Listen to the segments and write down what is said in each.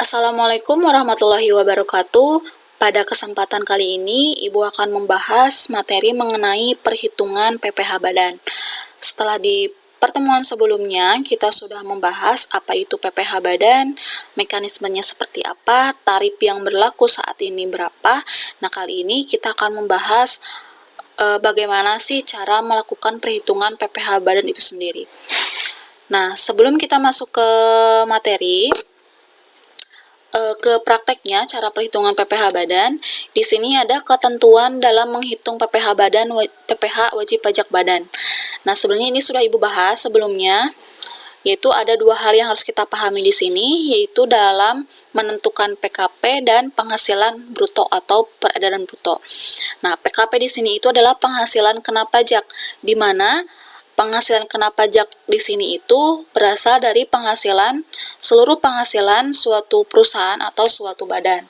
Assalamualaikum warahmatullahi wabarakatuh. Pada kesempatan kali ini, Ibu akan membahas materi mengenai perhitungan PPh badan. Setelah di pertemuan sebelumnya, kita sudah membahas apa itu PPh badan, mekanismenya seperti apa, tarif yang berlaku saat ini berapa. Nah, kali ini kita akan membahas bagaimana sih cara melakukan perhitungan PPh badan itu sendiri. Nah, sebelum kita masuk ke materi, ke prakteknya cara perhitungan PPh badan, di sini ada ketentuan dalam menghitung PPh badan, PPh wajib pajak badan. Nah, sebenarnya ini sudah Ibu bahas sebelumnya, yaitu ada dua hal yang harus kita pahami di sini, yaitu dalam menentukan PKP dan penghasilan bruto atau peredaran bruto. Nah, PKP di sini itu adalah penghasilan kena pajak, di mana penghasilan kena pajak di sini itu berasal dari seluruh penghasilan suatu perusahaan atau suatu badan.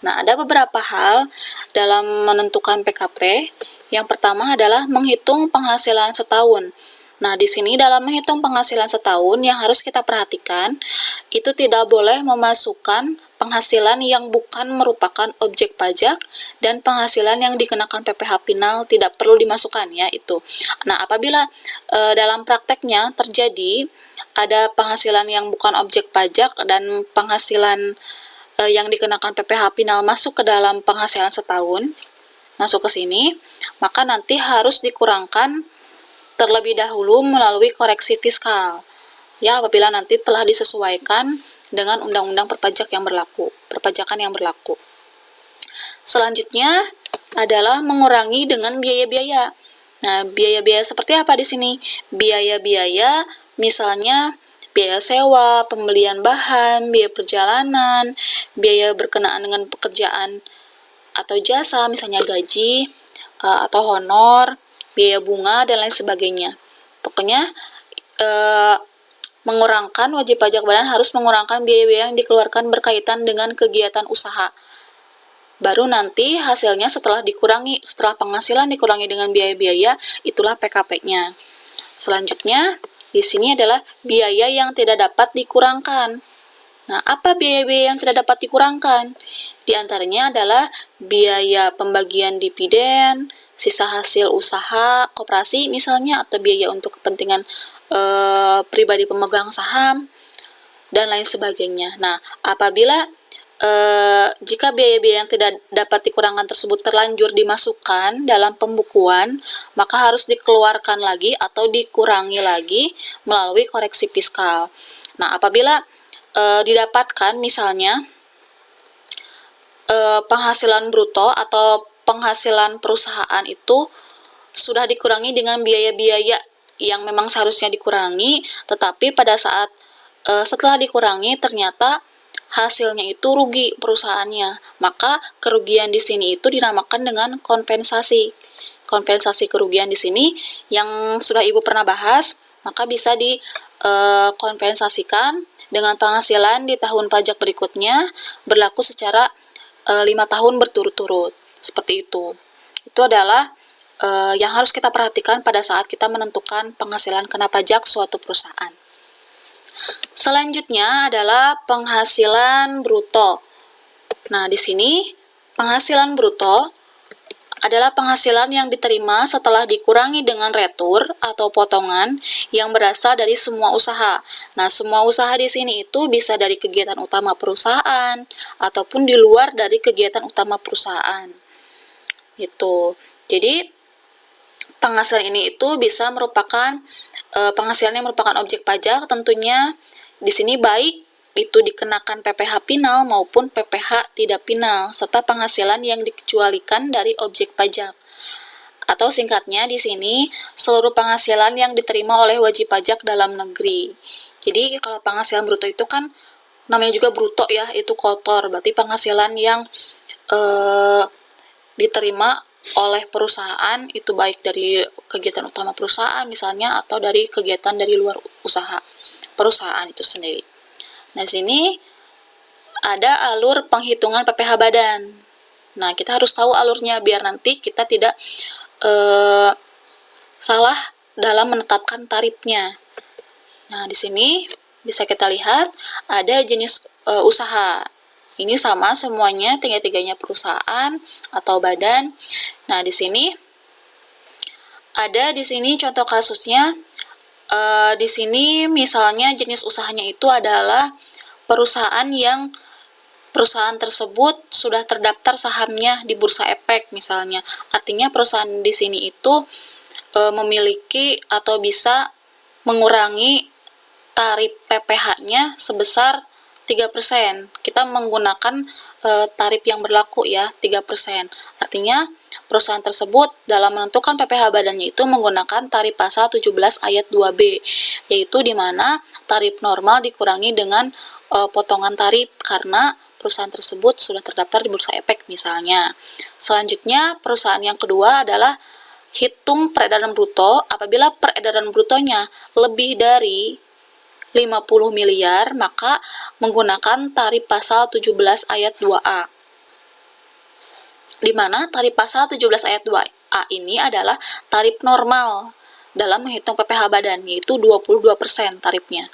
Nah, ada beberapa hal dalam menentukan PKP. Yang pertama adalah menghitung penghasilan setahun. Nah, di sini dalam menghitung penghasilan setahun yang harus kita perhatikan, itu tidak boleh memasukkan penghasilan yang bukan merupakan objek pajak dan penghasilan yang dikenakan PPh final tidak perlu dimasukkan ya itu. Nah, apabila dalam prakteknya terjadi ada penghasilan yang bukan objek pajak dan penghasilan yang dikenakan PPh final masuk ke dalam penghasilan setahun, masuk ke sini, maka nanti harus dikurangkan terlebih dahulu melalui koreksi fiskal. Ya, apabila nanti telah disesuaikan dengan undang-undang perpajakan yang berlaku. Selanjutnya adalah mengurangi dengan biaya-biaya. Nah, biaya-biaya seperti apa di sini? Biaya-biaya misalnya biaya sewa, pembelian bahan, biaya perjalanan, biaya berkenaan dengan pekerjaan atau jasa, misalnya gaji atau honor, biaya bunga, dan lain sebagainya. Pokoknya mengurangkan wajib pajak badan harus mengurangkan biaya-biaya yang dikeluarkan berkaitan dengan kegiatan usaha. Baru nanti hasilnya setelah penghasilan dikurangi dengan biaya-biaya, itulah PKP-nya. Selanjutnya, di sini adalah biaya yang tidak dapat dikurangkan. Nah, apa biaya-biaya yang tidak dapat dikurangkan? Di antaranya adalah biaya pembagian dividen, sisa hasil usaha koperasi misalnya, atau biaya untuk kepentingan pribadi pemegang saham, dan lain sebagainya. Nah, apabila jika biaya-biaya yang tidak dapat dikurangkan tersebut terlanjur dimasukkan dalam pembukuan, maka harus dikeluarkan lagi atau dikurangi lagi melalui koreksi fiskal. Nah, apabila didapatkan misalnya penghasilan bruto atau penghasilan perusahaan itu sudah dikurangi dengan biaya-biaya yang memang seharusnya dikurangi, tetapi pada saat setelah dikurangi ternyata hasilnya itu rugi perusahaannya, maka kerugian di sini itu dinamakan dengan kompensasi. Kompensasi kerugian di sini yang sudah Ibu pernah bahas, maka bisa dikompensasikan dengan penghasilan di tahun pajak berikutnya berlaku secara 5 tahun berturut-turut. Seperti itu. Itu adalah yang harus kita perhatikan pada saat kita menentukan penghasilan kena pajak suatu perusahaan. Selanjutnya adalah penghasilan bruto. Nah, di sini penghasilan bruto adalah penghasilan yang diterima setelah dikurangi dengan retur atau potongan yang berasal dari semua usaha. Nah, semua usaha di sini itu bisa dari kegiatan utama perusahaan ataupun di luar dari kegiatan utama perusahaan. Gitu. Jadi, penghasilan ini itu bisa merupakan penghasilan yang merupakan objek pajak, tentunya di sini baik itu dikenakan PPh final maupun PPh tidak final, serta penghasilan yang dikecualikan dari objek pajak. Atau singkatnya di sini seluruh penghasilan yang diterima oleh wajib pajak dalam negeri. Jadi kalau penghasilan bruto itu kan namanya juga bruto ya, itu kotor, berarti penghasilan yang diterima oleh perusahaan itu baik dari kegiatan utama perusahaan misalnya atau dari kegiatan dari luar usaha perusahaan itu sendiri. Nah, sini ada alur penghitungan PPh badan. Nah, kita harus tahu alurnya biar nanti kita tidak salah dalam menetapkan tarifnya. Nah, di sini bisa kita lihat ada jenis usaha. Ini sama semuanya, tiga-tiganya perusahaan atau badan. Nah, di sini ada contoh kasusnya. Di sini misalnya jenis usahanya itu adalah perusahaan tersebut sudah terdaftar sahamnya di Bursa Efek misalnya. Artinya perusahaan di sini itu memiliki atau bisa mengurangi tarif PPh-nya sebesar 3%. Kita menggunakan tarif yang berlaku ya, 3%. Artinya perusahaan tersebut dalam menentukan PPh badannya itu menggunakan tarif pasal 17 ayat 2B, yaitu di mana tarif normal dikurangi dengan potongan tarif karena perusahaan tersebut sudah terdaftar di Bursa Efek misalnya. Selanjutnya, perusahaan yang kedua adalah hitung peredaran bruto. Apabila peredaran brutonya lebih dari 50 miliar, maka menggunakan tarif pasal 17 ayat 2A. Di mana tarif pasal 17 ayat 2A ini adalah tarif normal dalam menghitung PPh badan, yaitu 22% tarifnya.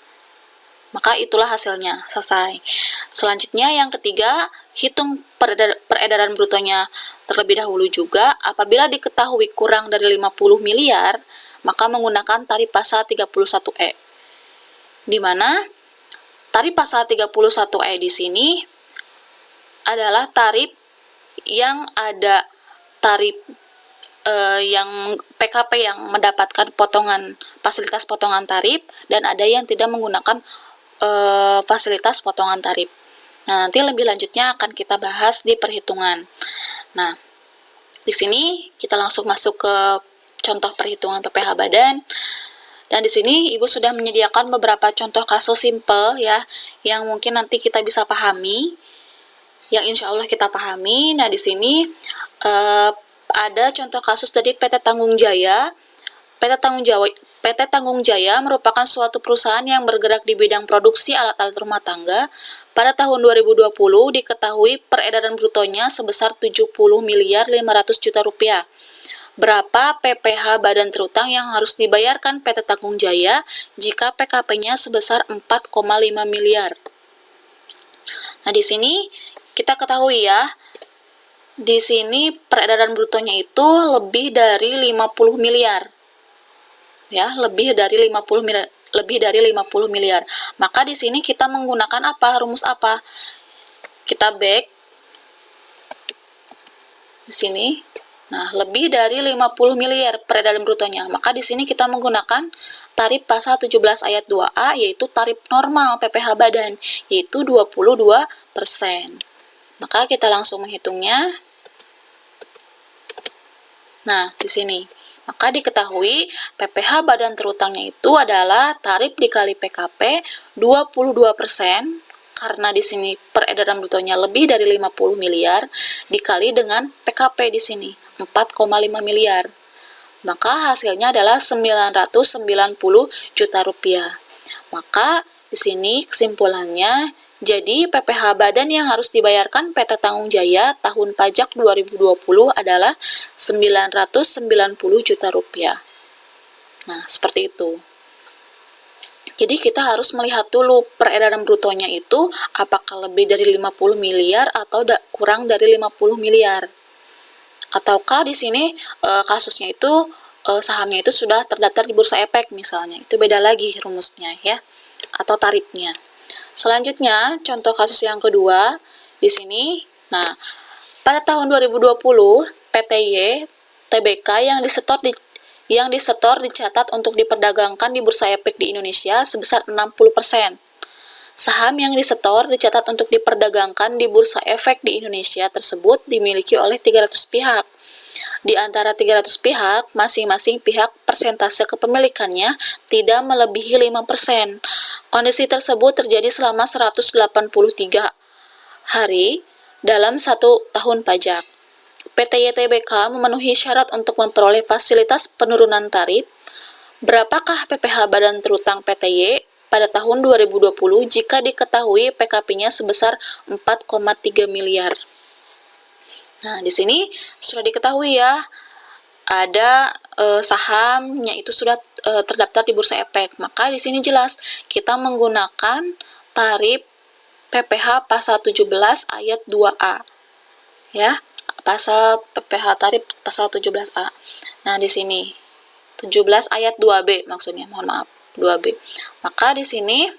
Maka itulah hasilnya, selesai. Selanjutnya yang ketiga, hitung peredaran brutonya terlebih dahulu juga. Apabila diketahui kurang dari 50 miliar, maka menggunakan tarif pasal 31E. Di mana tarif pasal 31E di sini adalah tarif yang ada tarif yang PKP yang mendapatkan fasilitas potongan tarif, dan ada yang tidak menggunakan fasilitas potongan tarif. Nah, nanti lebih lanjutnya akan kita bahas di perhitungan. Nah, di sini kita langsung masuk ke contoh perhitungan PPh badan. Dan di sini Ibu sudah menyediakan beberapa contoh kasus simpel ya, yang mungkin nanti kita bisa pahami, yang insya Allah kita pahami. Nah, di sini ada contoh kasus dari PT Tanggung Jaya. PT Tanggung Jaya merupakan suatu perusahaan yang bergerak di bidang produksi alat-alat rumah tangga. Pada tahun 2020 diketahui peredaran brutonya sebesar 70 miliar 500 juta rupiah. Berapa PPh badan terutang yang harus dibayarkan PT Tanggung Jaya jika PKP-nya sebesar 4,5 miliar? Nah, di sini kita ketahui ya, di sini peredaran brutonya itu lebih dari 50 miliar. Ya, lebih dari 50 miliar. Maka di sini kita menggunakan apa? Rumus apa? Kita back di sini. Nah, lebih dari 50 miliar peredaran brutonya. Maka di sini kita menggunakan tarif pasal 17 ayat 2A, yaitu tarif normal PPh badan, yaitu 22%. Maka kita langsung menghitungnya. Nah, di sini. Maka diketahui PPh badan terutangnya itu adalah tarif dikali PKP 22%, karena di sini peredaran brutonya lebih dari 50 miliar, dikali dengan PKP di sini 4,5 miliar. Maka hasilnya adalah 990 juta rupiah. Maka di sini kesimpulannya, jadi PPh badan yang harus dibayarkan PT Tanggung Jaya tahun pajak 2020 adalah 990 juta rupiah. Nah, seperti itu. Jadi kita harus melihat dulu peredaran brutonya itu apakah lebih dari 50 miliar atau kurang dari 50 miliar. Ataukah di sini kasusnya itu sahamnya itu sudah terdaftar di Bursa Efek misalnya. Itu beda lagi rumusnya ya, atau tarifnya. Selanjutnya, contoh kasus yang kedua di sini. Nah, pada tahun 2020 PTY TBK yang disetor dicatat untuk diperdagangkan di Bursa Efek di Indonesia sebesar 60%. Saham yang disetor dicatat untuk diperdagangkan di Bursa Efek di Indonesia tersebut dimiliki oleh 300 pihak. Di antara 300 pihak, masing-masing pihak persentase kepemilikannya tidak melebihi 5%. Kondisi tersebut terjadi selama 183 hari dalam 1 tahun pajak. PT YTBK memenuhi syarat untuk memperoleh fasilitas penurunan tarif. Berapakah PPh badan terutang PTY pada tahun 2020 jika diketahui PKP-nya sebesar 4,3 miliar? Nah, di sini sudah diketahui ya, ada sahamnya itu sudah terdaftar di Bursa Efek. Maka di sini jelas kita menggunakan tarif PPH pasal 17 ayat 2A. Ya, pasal PPH tarif pasal 17A. Nah, di sini 17 ayat 2B maksudnya, mohon maaf, 2B. Maka di sini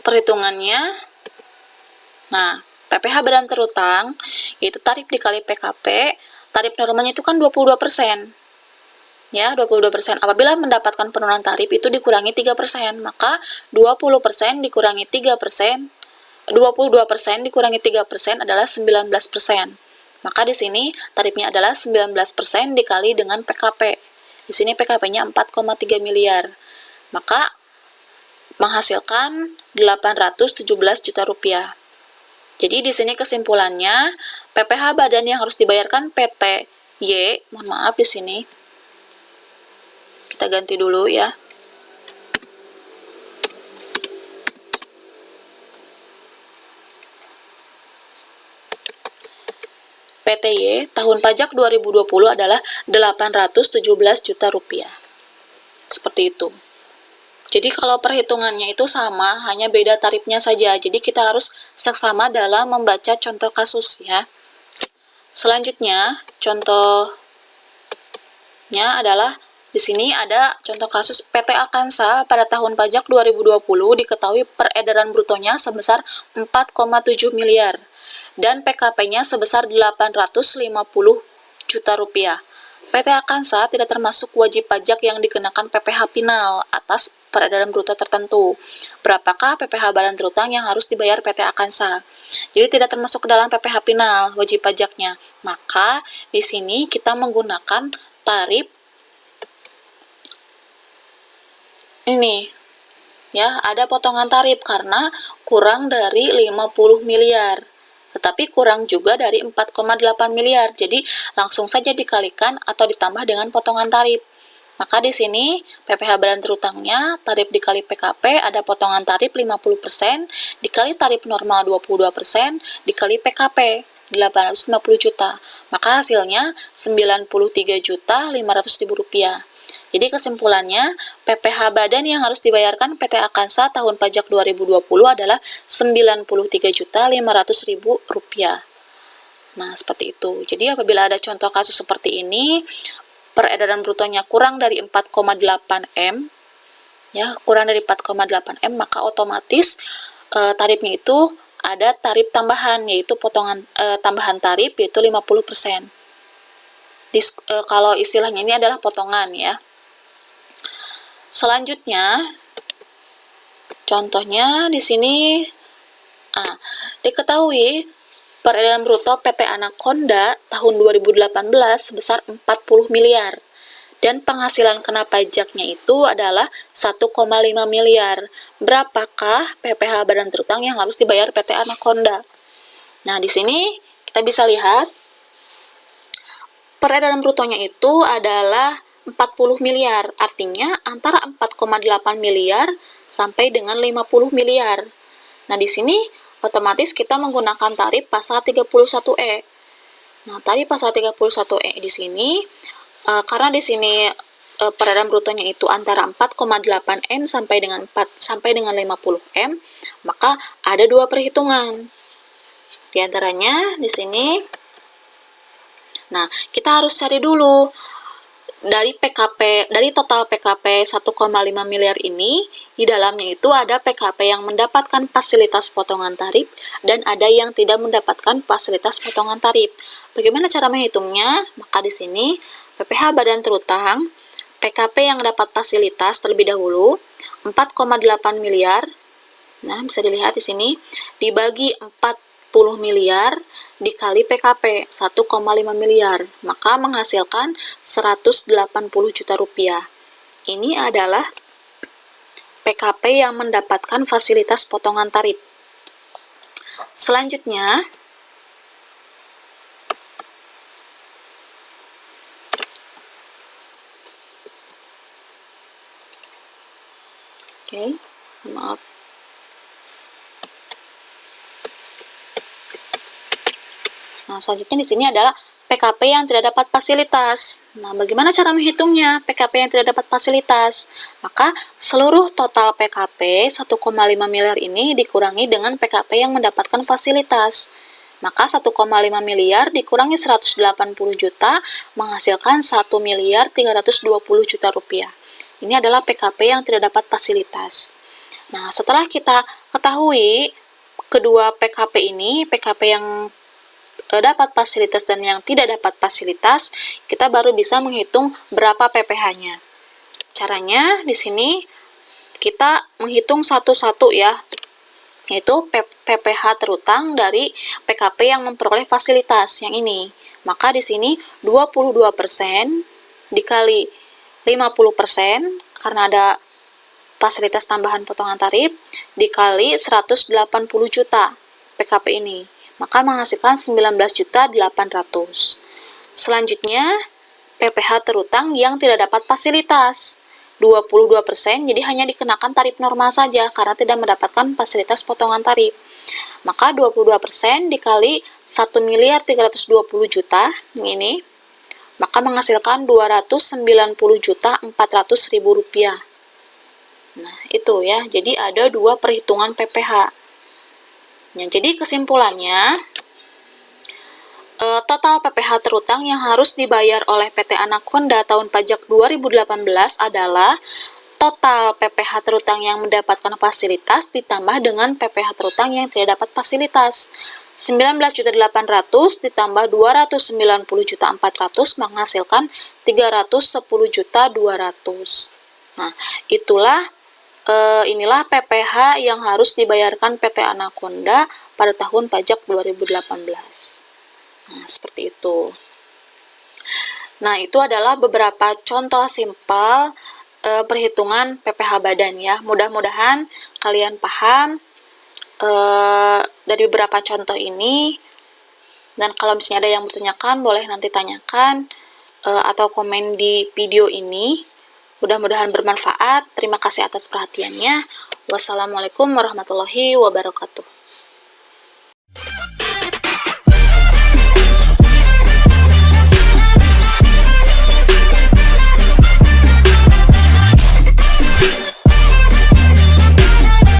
perhitungannya, nah, PPH badan terutang yaitu tarif dikali PKP, tarif normalnya itu kan 22%. Ya, 22%. Apabila mendapatkan penurunan tarif itu dikurangi 3%, maka 20% dikurangi 3%, 22% dikurangi 3% adalah 19%. Maka di sini tarifnya adalah 19% dikali dengan PKP. Di sini PKP-nya 4,3 miliar. Maka menghasilkan 817 juta rupiah. Jadi di sini kesimpulannya, PPH badan yang harus dibayarkan PT Y, mohon maaf di sini. Kita ganti dulu ya. PT Y tahun pajak 2020 adalah 817 juta rupiah. Seperti itu. Jadi kalau perhitungannya itu sama, hanya beda tarifnya saja. Jadi kita harus seksama dalam membaca contoh kasus ya. Selanjutnya, contohnya adalah di sini ada contoh kasus PT Akansa pada tahun pajak 2020 diketahui peredaran brutonya sebesar 4,7 miliar dan PKP-nya sebesar 850 juta rupiah. PT Akansa tidak termasuk wajib pajak yang dikenakan PPh final atas peredaran bruto tertentu. Berapakah PPh badan terutang yang harus dibayar PT Akansa? Jadi tidak termasuk ke dalam PPh final wajib pajaknya. Maka di sini kita menggunakan tarif ini ya, ada potongan tarif karena kurang dari 50 miliar tetapi kurang juga dari 4,8 miliar, jadi langsung saja dikalikan atau ditambah dengan potongan tarif. Maka di sini PPh badan terutangnya tarif dikali PKP ada potongan tarif 50% dikali tarif normal 22% dikali PKP 850 juta, maka hasilnya 93.500.000 rupiah. Jadi kesimpulannya, PPh badan yang harus dibayarkan PT Akansa tahun pajak 2020 adalah 93.500.000 rupiah. Nah, seperti itu. Jadi apabila ada contoh kasus seperti ini, peredaran brutonya kurang dari 4,8 M, ya, kurang dari 4,8 M, maka otomatis tarifnya itu ada tarif tambahan, yaitu potongan tambahan tarif yaitu 50%. Kalau istilahnya ini adalah potongan ya. Selanjutnya, contohnya di sini, diketahui peredaran bruto PT Anaconda tahun 2018 sebesar 40 miliar dan penghasilan kena pajaknya itu adalah 1,5 miliar. Berapakah PPh badan terutang yang harus dibayar PT Anaconda? Nah, di sini kita bisa lihat peredaran brutonya itu adalah 40 miliar, artinya antara 4,8 miliar sampai dengan 50 miliar. Nah, di sini otomatis kita menggunakan tarif pasal 31E. Nah, tarif pasal 31E di sini, karena di sini peredaran brutonya itu antara 4,8 M sampai dengan 50 M, maka ada dua perhitungan. Di antaranya di sini, nah, kita harus cari dulu dari total PKP 1,5 miliar ini, di dalamnya itu ada PKP yang mendapatkan fasilitas potongan tarif dan ada yang tidak mendapatkan fasilitas potongan tarif. Bagaimana cara menghitungnya? Maka di sini PPh badan terutang, PKP yang dapat fasilitas terlebih dahulu 4,8 miliar. Nah, bisa dilihat di sini dibagi 40 miliar dikali PKP 1,5 miliar, maka menghasilkan 180 juta rupiah. Ini adalah PKP yang mendapatkan fasilitas potongan tarif. Selanjutnya, maaf. Nah, selanjutnya di sini adalah PKP yang tidak dapat fasilitas. Nah, bagaimana cara menghitungnya PKP yang tidak dapat fasilitas? Maka seluruh total PKP 1,5 miliar ini dikurangi dengan PKP yang mendapatkan fasilitas. Maka 1,5 miliar dikurangi 180 juta menghasilkan 1 miliar 320 juta rupiah. Ini adalah PKP yang tidak dapat fasilitas. Nah, setelah kita ketahui kedua PKP ini, PKP yang dapat fasilitas dan yang tidak dapat fasilitas, kita baru bisa menghitung berapa PPh-nya. Caranya di sini kita menghitung satu-satu ya, yaitu PPh terutang dari PKP yang memperoleh fasilitas yang ini. Maka di sini 22% dikali 50% karena ada fasilitas tambahan potongan tarif dikali 180 juta PKP ini. Maka menghasilkan 19.800. Selanjutnya, PPh terutang yang tidak dapat fasilitas. 22%, jadi hanya dikenakan tarif normal saja karena tidak mendapatkan fasilitas potongan tarif. Maka 22% dikali 1 miliar 320 juta ini, maka menghasilkan 290 juta 400 ribu rupiah. Nah, itu ya. Jadi ada dua perhitungan PPh. Nah, jadi kesimpulannya, total PPh terutang yang harus dibayar oleh PT Anaconda tahun pajak 2018 adalah total PPh terutang yang mendapatkan fasilitas ditambah dengan PPh terutang yang tidak dapat fasilitas. 19.800 ditambah 290.400 menghasilkan 310.200. Nah, inilah PPh yang harus dibayarkan PT Anaconda pada tahun pajak 2018. Nah, seperti itu. Nah, itu adalah beberapa contoh simpel perhitungan PPh badan ya. Mudah-mudahan kalian paham dari beberapa contoh ini. Dan kalau misalnya ada yang bertanyakan, boleh nanti tanyakan atau komen di video ini. Mudah-mudahan bermanfaat. Terima kasih atas perhatiannya. Wassalamualaikum warahmatullahi wabarakatuh.